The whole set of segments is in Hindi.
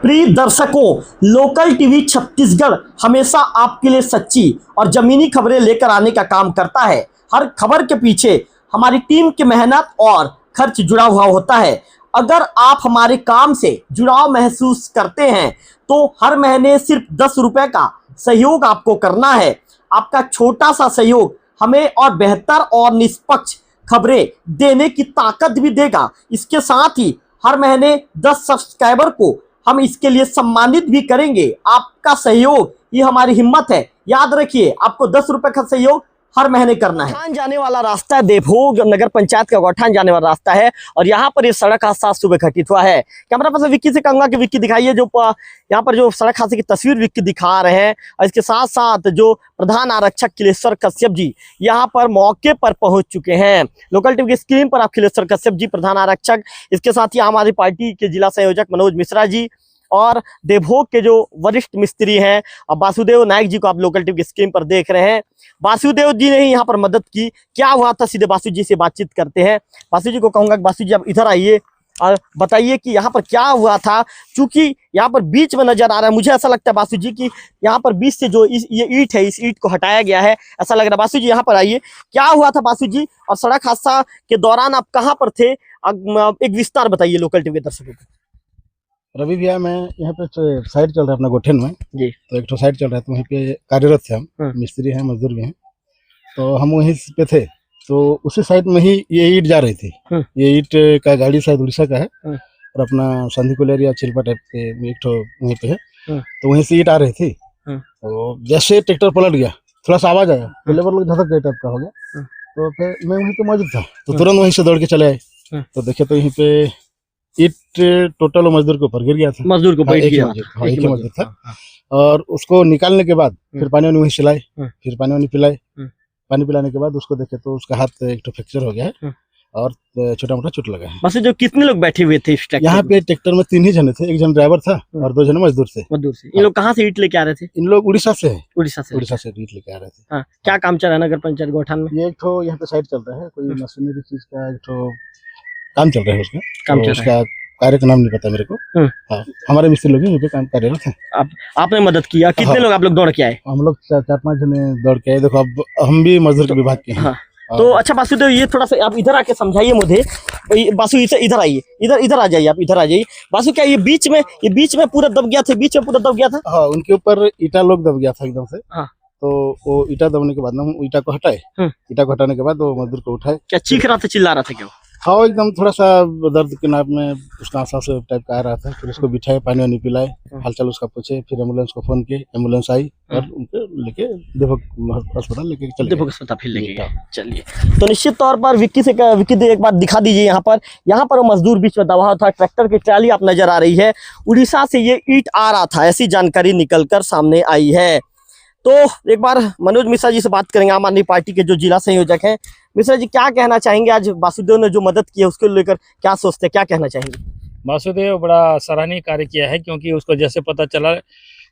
प्रिय दर्शकों, लोकल टीवी छत्तीसगढ़ हमेशा आपके लिए सच्ची और जमीनी खबरें लेकर आने का काम करता है। हर खबर के पीछे हमारी टीम की मेहनत और खर्च जुड़ा हुआ होता है। अगर आप हमारे काम से जुड़ाव महसूस करते हैं तो हर महीने सिर्फ 10 रुपए का सहयोग आपको करना है। आपका छोटा सा सहयोग हमें और बेहतर और निष्पक्ष खबरें देने की ताकत भी देगा। इसके साथ ही हर महीने 10 सब्सक्राइबर को हम इसके लिए सम्मानित भी करेंगे। आपका सहयोग ये हमारी हिम्मत है। याद रखिए, आपको 10 रुपए का सहयोग हर महीने करना है। गौठान जाने वाला रास्ता है, देवभोग नगर पंचायत का गौठान जाने वाला रास्ता है और यहाँ पर ये सड़क हादसा सुबह घटित हुआ है। कैमरा पर्सन विक्की से कहूंगा कि विक्की दिखाइए जो यहाँ पर जो सड़क हादसे की तस्वीर विक्की दिखा रहे हैं। और इसके साथ साथ जो प्रधान आरक्षक खिलेश्वर कश्यप जी यहाँ पर मौके पर पहुंच चुके हैं। लोकल टीवी की स्क्रीन पर आप खिलेश्वर कश्यप जी प्रधान आरक्षक, इसके साथ ही आम आदमी पार्टी के जिला संयोजक मनोज मिश्रा जी और देवभोग के जो वरिष्ठ मिस्त्री हैं वासुदेव नायक जी को आप लोकल टीवी की स्क्रीन पर देख रहे हैं। वासुदेव जी ने ही यहाँ पर मदद की। क्या हुआ था, सीधे बासु जी से बातचीत करते हैं। बासु जी को कहूंगा कि बासु जी आप इधर आइए और बताइए कि यहाँ पर क्या हुआ था। चूंकि यहाँ पर बीच में नजर आ रहा है, मुझे ऐसा लगता है बासु जी की यहाँ पर बीच से जो ये ईंट है, इस ईंट को हटाया गया है, ऐसा लग रहा है। बासु जी यहाँ पर आइए, क्या हुआ था बासु जी, और सड़क हादसा के दौरान आप कहाँ पर थे, एक विस्तार बताइए लोकल टीवी के दर्शकों को। रवि भैया, मैं यहाँ पे साइड चल रहा है अपना गोठन में जी, तो एक तो साइड चल रहा है तो वहीं पे कार्यरत थे हम। मिस्त्री हैं, मजदूर भी हैं, तो हम वहीं पे थे। तो उसी साइड में ही ये ईंट जा रही थी। ये ईंट का गाड़ी शायद उड़ीसा का है और अपना संधि कोलेर या चिल्पा टाइप के एक तो वहीं पे है। तो वहीं से ईंट आ रही थी। तो जैसे ट्रैक्टर पलट गया, थोड़ा सा आवाज आया तो लेबर लोग धधक गए टाइप का हो गया। तो फिर मैं वहीं पे मौजूद था तो तुरंत वहीं से दौड़ के चले आए। तो देखे तो यहीं पे ईट टोटल मजदूर के ऊपर गिर गया था। मजदूर को एक ही मजदूर था। और उसको निकालने के बाद फिर पानी वानी वहीं सिलाए, फिर पानी वानी पिलाए। पानी पिलाने के बाद उसको देखे तो उसका हाथ एक तो फ्रैक्चर हो गया है और छोटा मोटा चोट लगा है। बस जो कितने लोग बैठे हुए थे इस ट्रैक्टर यहाँ पे ट्रैक्टर में 3 ही जने थे, एक जन ड्राइवर था और 2 जने मजदूर थे। इन लोग कहाँ से ईंट लेके आ रहे थे? इन लोग उड़ीसा से है। उड़ीसा से ईंट लेके आ रहे थे। हाँ, क्या काम चल रहा है नगर पंचायत गौठान में? ये एक तो यहाँ पे साइड चल रहा है, कोई मशीनरी चीज का एक तो काम चल रहा है। उसका काम चल रहा है, कार्य का नाम नहीं पता मेरे को। हाँ, हमारे मिस्त्री लोग यहाँ पे काम कार्यरत हैं। आपने मदद किया? कितने लोग आप लोग दौड़ के आए? हम लोग 4-5 जने दौड़ के आए। देखो, अब हम भी मजदूर विभाग के हैं। तो अच्छा वासुदेव, ये थोड़ा सा आप इधर आके समझाइए मुझे। बासु इधर आइए, इधर आ जाइए, आप इधर आ जाइए। बासु, क्या ये बीच में पूरा दब गया था? बीच में पूरा दब गया था? हाँ, उनके ऊपर ईटा लोग दब गया था एकदम से। हाँ। तो वो ईटा दबने के बाद ना हम ईटा को हटाए। ईटा को हटाने के बाद वो मजदूर को उठाए। क्या चीख रहा था, चिल्ला रहा था क्या? हाँ, एकदम थोड़ा सा दर्द के नाप में उसका सांस टाइप का आ रहा था। फिर उसको बिठाए, पानी वानी पिलाए, हालचाल उसका पूछे, फिर एम्बुलेंस को फोन किए, एम्बुलेंस आई और उनको लेके देवभोग अस्पताल लेके चले। देवभोग अस्पताल फिर लेके चलिए। तो निश्चित तौर पर विक्की एक बार दिखा दीजिए। यहाँ पर वो मजदूर बीच में दबा हुआ था। ट्रैक्टर की ट्राली आप नजर आ रही है। उड़ीसा से ये ईंट आ रहा था, ऐसी जानकारी निकलकर सामने आई है। तो एक बार मनोज मिश्रा जी से बात करेंगे, आम आदमी पार्टी के जो जिला संयोजक हैं। मिश्रा जी, क्या कहना चाहेंगे? आज वासुदेव ने जो मदद की है उसको लेकर क्या सोचते हैं, क्या कहना चाहेंगे? वासुदेव बड़ा सराहनीय कार्य किया है, क्योंकि उसको जैसे पता चला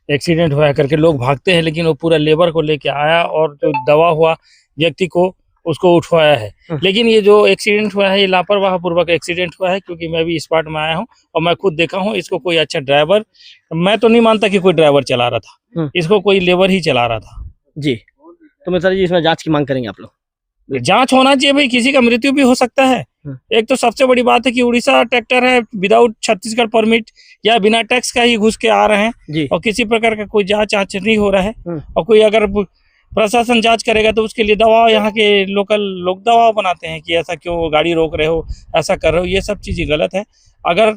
एक्सीडेंट हुआ करके लोग भागते हैं, लेकिन वो पूरा लेबर को लेके आया और जो दबा हुआ व्यक्ति को उसको उठवाया है। लेकिन ये जो एक्सीडेंट हुआ है, ये लापरवाह पूर्वक एक्सीडेंट हुआ है, क्योंकि मैं भी स्पॉट में आया हूँ और मैं खुद देखा हूँ। इसको कोई अच्छा ड्राइवर, मैं तो नहीं मानता कि कोई ड्राइवर चला रहा था, इसको कोई लेबर ही चला रहा था। जी, तो मिश्रा जी, इसमें जांच की मांग करेंगे आप लोग? जांच होना चाहिए भाई, किसी का मृत्यु भी हो सकता है। एक तो सबसे बड़ी बात है कि उड़ीसा ट्रैक्टर है, विदाउट छत्तीसगढ़ परमिट या बिना टैक्स का ही घुस के आ रहे हैं और किसी प्रकार का कोई जांच नहीं हो रहा है। और कोई अगर प्रशासन जांच करेगा तो उसके लिए दबाव, यहाँ के लोकल लोग दबाव बनाते हैं कि ऐसा क्यों गाड़ी रोक रहे हो, ऐसा कर रहे हो। ये सब चीजें गलत है। अगर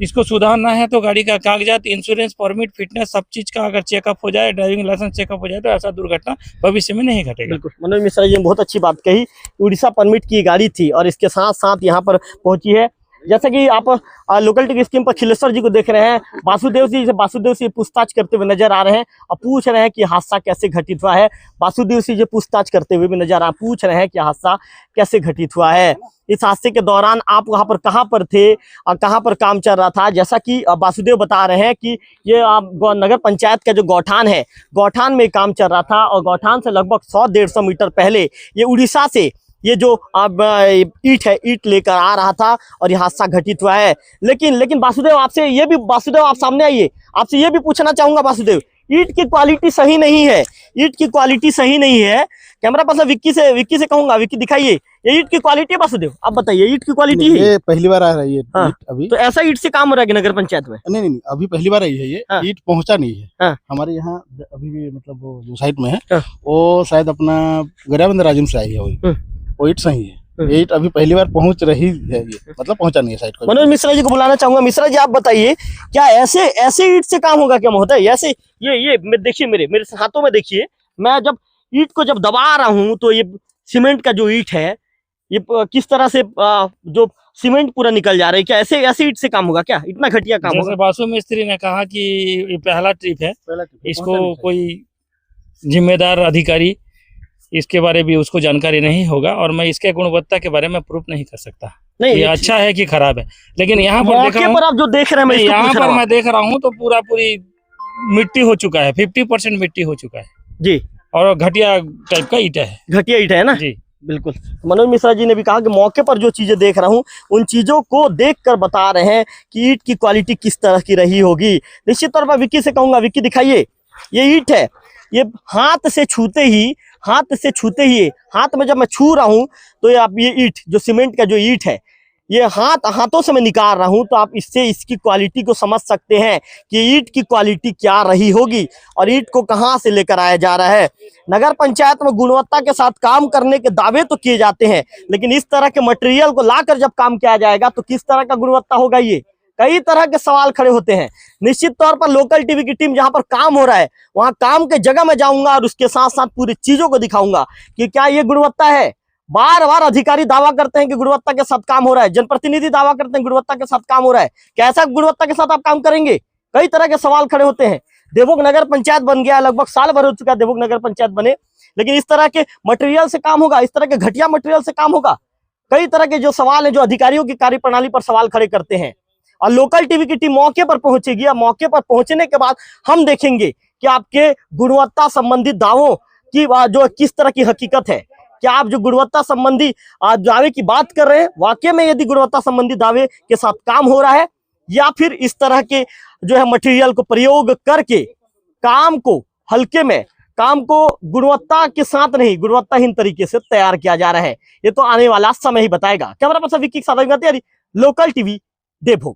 इसको सुधारना है तो गाड़ी का कागजात, इंश्योरेंस, परमिट, फिटनेस, सब चीज का अगर चेकअप हो जाए, ड्राइविंग लाइसेंस चेकअप हो जाए, तो ऐसा दुर्घटना भविष्य में नहीं घटेगा। बिल्कुल, मनोज मिश्रा जी ने बहुत अच्छी बात कही। उड़ीसा परमिट की गाड़ी थी और इसके साथ साथ यहाँ पर पहुंची है। जैसा कि आप लोकल टीवी स्क्रीन पर खिलेश्वर जी को देख रहे हैं, वासुदेव से पूछताछ करते हुए नजर आ रहे हैं और पूछ रहे हैं कि हादसा कैसे घटित हुआ है। वासुदेव से पूछताछ करते हुए भी नजर आ, पूछ रहे हैं कि हादसा कैसे घटित हुआ है। इस हादसे के दौरान आप वहां पर कहां पर थे और कहां पर काम चल रहा था? जैसा कि वासुदेव बता रहे हैं कि ये नगर पंचायत का जो गौठान है, गौठान में काम चल रहा था और गौठान से लगभग 100-150 मीटर पहले ये उड़ीसा से ये जो अब ईट है, ईट लेकर आ रहा था और ये हादसा घटित हुआ है। लेकिन वासुदेव, आपसे ये भी, वासुदेव आप सामने आइए, आपसे ये भी पूछना चाहूंगा वासुदेव, ईट की क्वालिटी सही नहीं है, ईट की क्वालिटी सही नहीं है। कैमरा पर्सन विक्की से कहूंगा, विक्की दिखाइए, ये ईट की क्वालिटी है वासुदेव, आप बताइए ईट की क्वालिटी है? ये पहली बार आ रही है हाँ, ईट अभी। तो ऐसा ईट से काम हो रहा है कि नगर पंचायत में? नहीं, अभी पहली बार आई है ये। हाँ। ईट पहुंचा नहीं है। हाँ। हमारे यहाँ अभी भी मतलब वो जो साइड में है हाँ। वो शायद अपना गरियाबंद राजन से आई है वो ईट सही है। ये ईट अभी पहली बार पहुंच रही है, ये मतलब पहुंचा नहीं है साइड को। मनोज मिश्रा जी को बुलाना चाहूंगा। मिश्रा जी आप बताइए, क्या ऐसे ईट से काम होगा क्या महोदय? ऐसे ये देखिए, मेरे हाथों में देखिए, मैं जब ईट को जब दबा रहा हूं तो ये सीमेंट का जो ईट है ये किस तरह से जो सीमेंट पूरा निकल जा रहा है। क्या ऐसे ईट से काम होगा क्या? इतना घटिया काम होगा? जैसे बासु मिस्त्री ने कहा कि ये पहला ट्रिप है, इसको कोई जिम्मेदार अधिकारी इसके बारे में उसको जानकारी नहीं होगा, और मैं इसके गुणवत्ता के बारे में प्रूफ नहीं कर सकता नहीं, ये अच्छा है कि खराब है। लेकिन यहाँ पर मौके पर आप जो देख रहे हैं, मैं इसको यहाँ पूछ रहा पर हूं। मैं देख रहा हूँ तो पूरी मिट्टी हो चुका है, 50% मिट्टी हो चुका है जी, और घटिया टाइप का ईटा है। घटिया ईट है ना जी बिल्कुल। मनोज मिश्रा जी ने भी कहा कि मौके पर जो चीजें देख रहा हूं उन चीजों को देखकर बता रहे हैं कि ईट की क्वालिटी किस तरह की रही होगी। निश्चित तौर पर विक्की से कहूंगा, विक्की दिखाइए, ये ईट है, ये हाथ से छूते ही हाथ में जब मैं छू रहा हूं तो ये ईट जो सीमेंट का जो ईट है, ये हाथों से मैं निकाल रहा हूं, तो आप इससे इसकी क्वालिटी को समझ सकते हैं कि ईट की क्वालिटी क्या रही होगी और ईट को कहां से लेकर आया जा रहा है। नगर पंचायत में गुणवत्ता के साथ काम करने के दावे तो किए जाते हैं, लेकिन इस तरह के मटेरियल को लाकर जब काम किया जाएगा तो किस तरह का गुणवत्ता होगा, ये कई तरह के सवाल खड़े होते हैं। निश्चित तौर पर लोकल टीवी की टीम जहां पर काम हो रहा है वहां काम के जगह में जाऊंगा और उसके साथ साथ पूरी चीजों को दिखाऊंगा कि क्या ये गुणवत्ता है। बार बार अधिकारी दावा करते हैं कि गुणवत्ता के साथ काम हो रहा है, जनप्रतिनिधि दावा करते हैं गुणवत्ता के साथ काम हो रहा है, कैसा गुणवत्ता के साथ आप काम करेंगे? कई तरह के सवाल खड़े होते हैं। देवोग नगर पंचायत बन गया, लगभग साल भर हो चुका है देवोग नगर पंचायत बने, लेकिन इस तरह के मटेरियल से काम होगा, इस तरह के घटिया मटेरियल से काम होगा? कई तरह के जो सवाल है, जो अधिकारियों की कार्यप्रणाली पर सवाल खड़े करते हैं। और लोकल टीवी की टीम मौके पर पहुंचेगी, और मौके पर पहुंचने के बाद हम देखेंगे कि आपके गुणवत्ता संबंधित दावों की जो किस तरह की हकीकत है। क्या आप जो गुणवत्ता संबंधी दावे की बात कर रहे हैं, वाकई में यदि गुणवत्ता संबंधी दावे के साथ काम हो रहा है, या फिर इस तरह के जो है मटेरियल को प्रयोग करके काम को हल्के में, काम को गुणवत्ता के साथ नहीं, गुणवत्ताहीन तरीके से तैयार किया जा रहा है। ये तो आने वाला समय ही बताएगा। कैमरा पर्सन विक्की के साथ लोकल टीवी देवभोग।